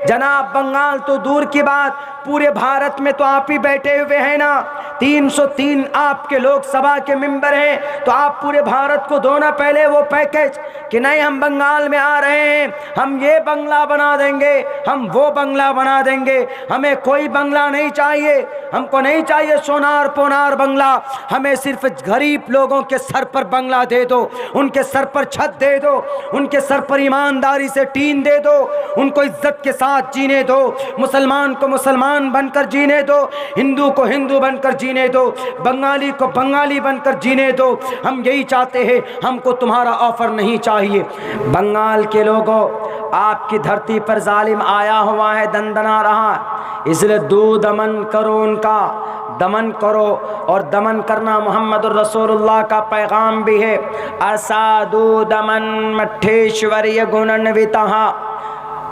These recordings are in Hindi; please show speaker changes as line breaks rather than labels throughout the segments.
जनाब बंगाल तो दूर की बात, पूरे भारत में तो आप ही बैठे हुए हैं ना, 303 आपके लोकसभा के मेंबर हैं, तो आप पूरे भारत को दो ना पहले वो पैकेज कि नहीं हम बंगाल में आ रहे हैं, हम ये बंगला बना देंगे, हम वो बंगला बना देंगे, हमें कोई बंगला नहीं चाहिए, हमको नहीं चाहिए सोनार पोनार बंगला, हमें सिर्फ गरीब लोगों के सर पर बंगला दे दो, उनके सर पर छत दे दो, उनके सर पर ईमानदारी से टीन दे दो, उनको इज्जत के साथ जीने दो, मुसलमान को मुसलमान बनकर जीने दो, हिंदू को हिंदू बनकर जीने दो, बंगाली को बंगाली बनकर जीने दो। हम यही चाहते हैं, हमको तुम्हारा ऑफर नहीं चाहिए। बंगाल के लोगों, आपकी धरती पर जालिम आया हुआ है, दंदना रहा, इसलिए दो दमन करो, उनका दमन करो। और दमन करना मोहम्मद रसूलुल्लाह का पैगाम भी है। असादु दमन मठेश्वर्य गुणन्वितहा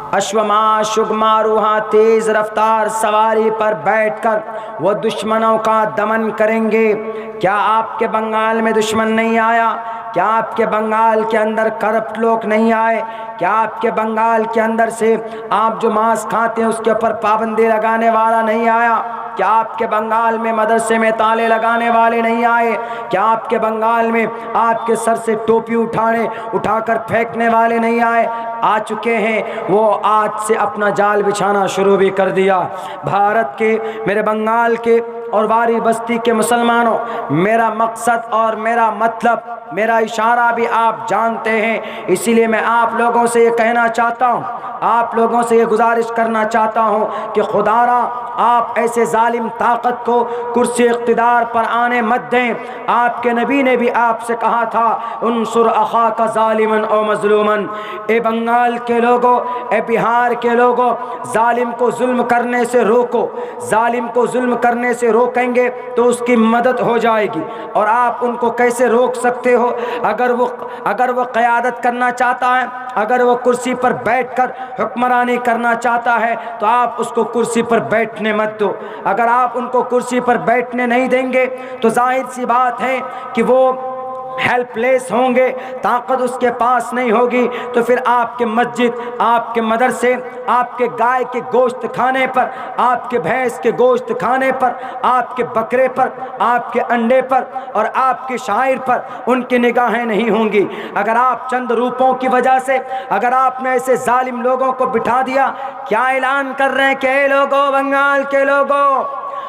अश्वमा शुगमारूहा, तेज रफ्तार सवारी पर बैठकर वो दुश्मनों का दमन करेंगे। क्या आपके बंगाल में दुश्मन नहीं आया? क्या आपके बंगाल के अंदर करप्ट लोग नहीं आए? क्या आपके बंगाल के अंदर से आप जो मांस खाते हैं उसके ऊपर पाबंदी लगाने वाला नहीं आया? क्या आपके बंगाल में मदरसे में ताले लगाने वाले नहीं आए? क्या आपके बंगाल में आपके सर से टोपी उठाकर फेंकने वाले नहीं आए? आ चुके हैं, वो आज से अपना जाल बिछाना शुरू भी कर दिया। भारत के, मेरे बंगाल के और वारी बस्ती के मुसलमानों, मेरा मकसद और मेरा मतलब, मेरा इशारा भी आप जानते हैं, इसीलिए मैं आप लोगों से ये कहना चाहता हूँ, आप लोगों से ये गुजारिश करना चाहता हूँ कि खुदारा आप ऐसे जालिम ताकत को कुर्सी इक़्तिदार पर आने मत दें। आपके नबी ने भी आपसे कहा था, उन्सुर अखा का जालिमन और मजलूमन। ए बंगाल के लोगों, ए बिहार के लोगों, जालिम को जुल्म करने से रोको, जालिम को जुल्म करने से रोकेंगे तो उसकी मदद हो जाएगी। और आप उनको कैसे रोक सकते हो? अगर वो क़यादत करना चाहता है, अगर वो कुर्सी पर बैठकर हुक्मरानी करना चाहता है, तो आप उसको कुर्सी पर बैठने मत दो। अगर आप उनको कुर्सी पर बैठने नहीं देंगे तो जाहिर सी बात है कि वो हेल्पलेस होंगे, ताकत उसके पास नहीं होगी, तो फिर आपके मस्जिद, आपके मदरसे, आपके गाय के गोश्त खाने पर, आपके भैंस के गोश्त खाने पर, आपके बकरे पर, आपके अंडे पर और आपके शायर पर उनकी निगाहें नहीं होंगी। अगर आप चंद रूपों की वजह से, अगर आपने ऐसे जालिम लोगों को बिठा दिया, क्या ऐलान कर रहे हैं कि लोगों, बंगाल के लोगों,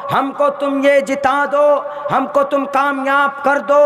हमको तुम ये जिता दो, हमको तुम कामयाब कर दो,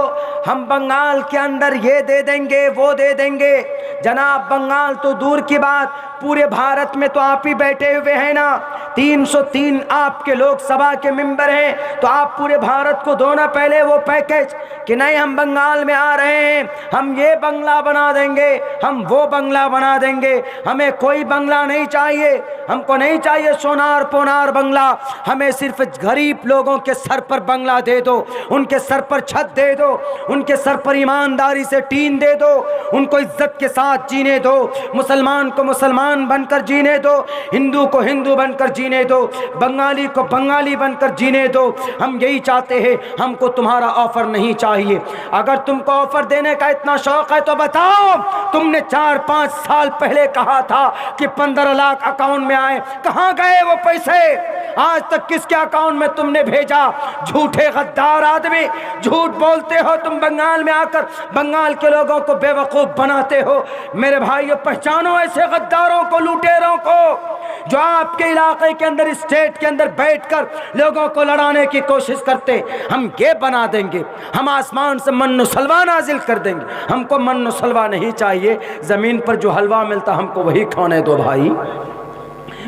हम बंगाल के अंदर ये दे देंगे, वो दे देंगे। जनाब बंगाल तो दूर की बात, पूरे भारत में तो आप ही बैठे हुए हैं ना, 303 आपके लोकसभा के मेंबर हैं, तो आप पूरे भारत को दो ना पहले वो पैकेज कि नहीं हम बंगाल में आ रहे हैं, हम ये बंगला बना देंगे, हम वो बंगला बना देंगे, हमें कोई बंगला नहीं चाहिए, हमको नहीं चाहिए सोनार पोनार बंगला, हमें सिर्फ गरीब लोगों के सर पर बंगला दे दो, उनके सर पर छत दे दो, उनके सर पर ईमानदारी से टीन दे दो, उनको इज्जत के साथ जीने दो, मुसलमान को मुसलमान बनकर जीने दो, हिंदू को हिंदू बनकर जीने दो, बंगाली को बंगाली बनकर जीने दो। हम यही चाहते हैं, हमको तुम्हारा ऑफर नहीं चाहिए। अगर तुमको ऑफर देने का इतना शौक है तो बताओ, तुमने 4-5 साल पहले कहा था कि 15 लाख अकाउंट में आए, कहाँ गए वो पैसे? आज तक किसके अकाउंट में तुमने भेजा? झूठे गद्दार आदमी, झूठ बोलते हो तुम। बंगाल में आकर बंगाल के लोगों को बेवकूफ बनाते हो। मेरे भाइयों, पहचानो ऐसे गद्दारों को, लुटेरों को, जो आपके इलाके के अंदर, स्टेट के अंदर बैठकर लोगों को लड़ाने की कोशिश करते। हम ये बना देंगे, हम आसमान से मन्नो सलवा नाजिल कर देंगे। हमको मन्नो सलवा नहीं चाहिए, जमीन पर जो हलवा मिलता हमको वही खाने दो भाई।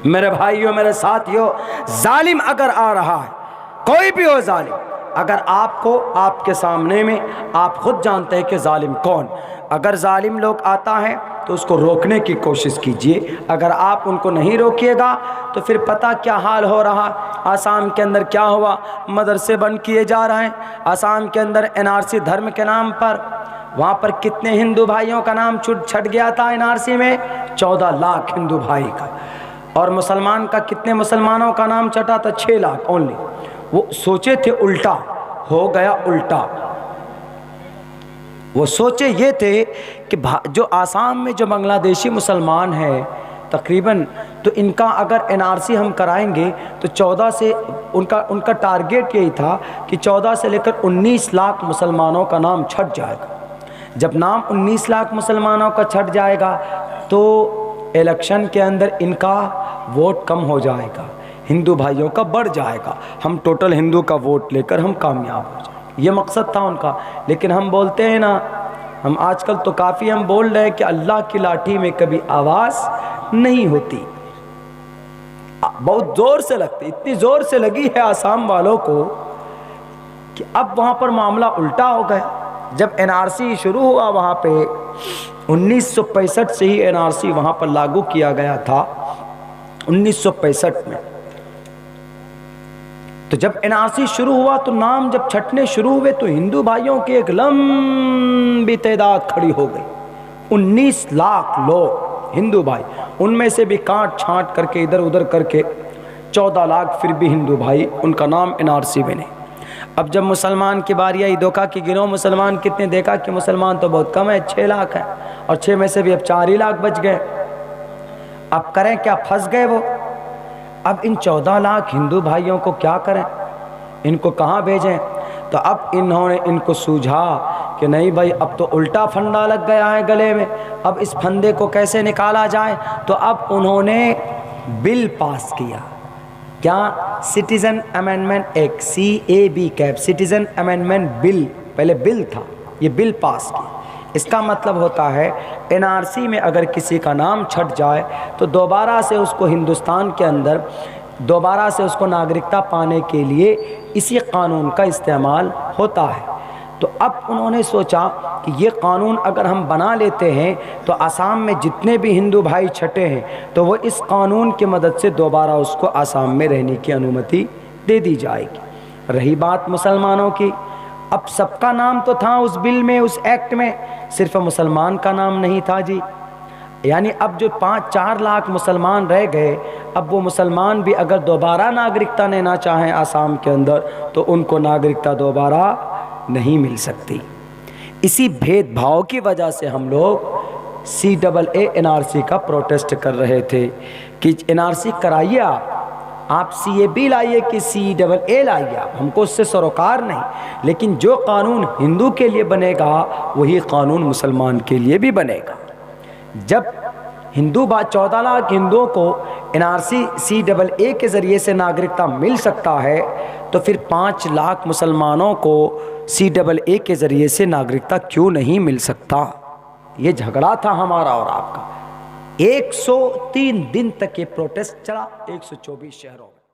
मेरे भाइयों, मेरे साथियों, जालिम अगर आ रहा है, कोई भी हो जालिम, अगर आपको, आपके सामने में आप खुद जानते हैं कि जालिम कौन, अगर जालिम लोग आता है तो उसको रोकने की कोशिश कीजिए। अगर आप उनको नहीं रोकिएगा तो फिर पता क्या हाल हो रहा। आसाम के अंदर क्या हुआ, मदरसे बंद किए जा रहे हैं। आसाम के अंदर NRC धर्म के नाम पर, वहाँ पर कितने हिंदू भाइयों का नाम छट गया था NRC में? 14 लाख हिंदू भाई का। और मुसलमान का, कितने मुसलमानों का नाम चटा था? 6 लाख ओनली। वो सोचे थे उल्टा, हो गया उल्टा। वो सोचे ये थे कि जो आसाम में जो बांग्लादेशी मुसलमान है, तकरीबन, तो इनका अगर एनआरसी हम कराएंगे तो 14 से उनका टारगेट यही था कि 14 से लेकर 19 लाख मुसलमानों का नाम छट जाएगा। जब नाम 19 लाख मुसलमानों का छट जाएगा तो इलेक्शन के अंदर इनका वोट कम हो जाएगा, हिंदू भाइयों का बढ़ जाएगा, हम टोटल हिंदू का वोट लेकर हम कामयाब हो जाएंगे। ये मकसद था उनका। लेकिन हम बोलते हैं ना, हम आजकल तो काफ़ी हम बोल रहे हैं कि अल्लाह की लाठी में कभी आवाज़ नहीं होती, बहुत ज़ोर से लगती, इतनी ज़ोर से लगी है आसाम वालों को कि अब वहाँ पर मामला उल्टा हो गया। जब एनआरसी शुरू हुआ वहाँ पे 1965 से ही एनआरसी वहाँ पर लागू किया गया था, 1965 में। तो जब एनआरसी शुरू हुआ तो नाम जब छटने शुरू हुए तो हिंदू भाइयों की एक लंबी तादाद खड़ी हो गई, 19 लाख लोग हिंदू भाई, उनमें से भी काट छांट करके इधर उधर करके 14 लाख फिर भी हिंदू भाई उनका नाम एनआरसी बने। अब जब मुसलमान की बारी आई, धोखा की गिनो मुसलमान कितने, देखा कि मुसलमान तो बहुत कम है, 6 लाख है, और 6 में से भी अब 4 ही लाख बच गए। अब करें क्या, फंस गए वो। अब इन 14 लाख हिंदू भाइयों को क्या करें, इनको कहाँ भेजें। तो अब इन्होंने इनको सूझा कि नहीं भाई, अब तो उल्टा फंदा लग गया है गले में, अब इस फंदे को कैसे निकाला जाए। तो अब उन्होंने बिल पास किया, क्या, citizen amendment act, CAB cap, citizen amendment bill, पहले बिल था, ये बिल पास किया। इसका मतलब होता है एनआरसी में अगर किसी का नाम छट जाए तो दोबारा से उसको हिंदुस्तान के अंदर दोबारा से उसको नागरिकता पाने के लिए इसी कानून का इस्तेमाल होता है। तो अब उन्होंने सोचा कि ये कानून अगर हम बना लेते हैं तो आसाम में जितने भी हिंदू भाई छटे हैं तो वो इस कानून की मदद से दोबारा उसको आसाम में रहने की अनुमति दे दी जाएगी। रही बात मुसलमानों की, अब सबका नाम तो था उस बिल में, उस एक्ट में, सिर्फ मुसलमान का नाम नहीं था जी। यानी अब जो 5-4 लाख मुसलमान रह गए, अब वो मुसलमान भी अगर दोबारा नागरिकता लेना चाहें आसाम के अंदर तो उनको नागरिकता दोबारा नहीं मिल सकती। इसी भेदभाव की वजह से हम लोग CAA NRC का प्रोटेस्ट कर रहे थे कि NRC कराइए, आप CAB लाइए कि CAA लाइए, हमको उससे सरोकार नहीं, लेकिन जो कानून हिंदू के लिए बनेगा वही कानून मुसलमान के लिए भी बनेगा। जब 14 लाख हिंदुओं को NRC CAA के ज़रिए से नागरिकता मिल सकता है तो फिर 5 लाख मुसलमानों को CAA के ज़रिए से नागरिकता क्यों नहीं मिल सकता। ये झगड़ा था हमारा और आपका। 103 दिन तक ये प्रोटेस्ट चला 124 शहरों में।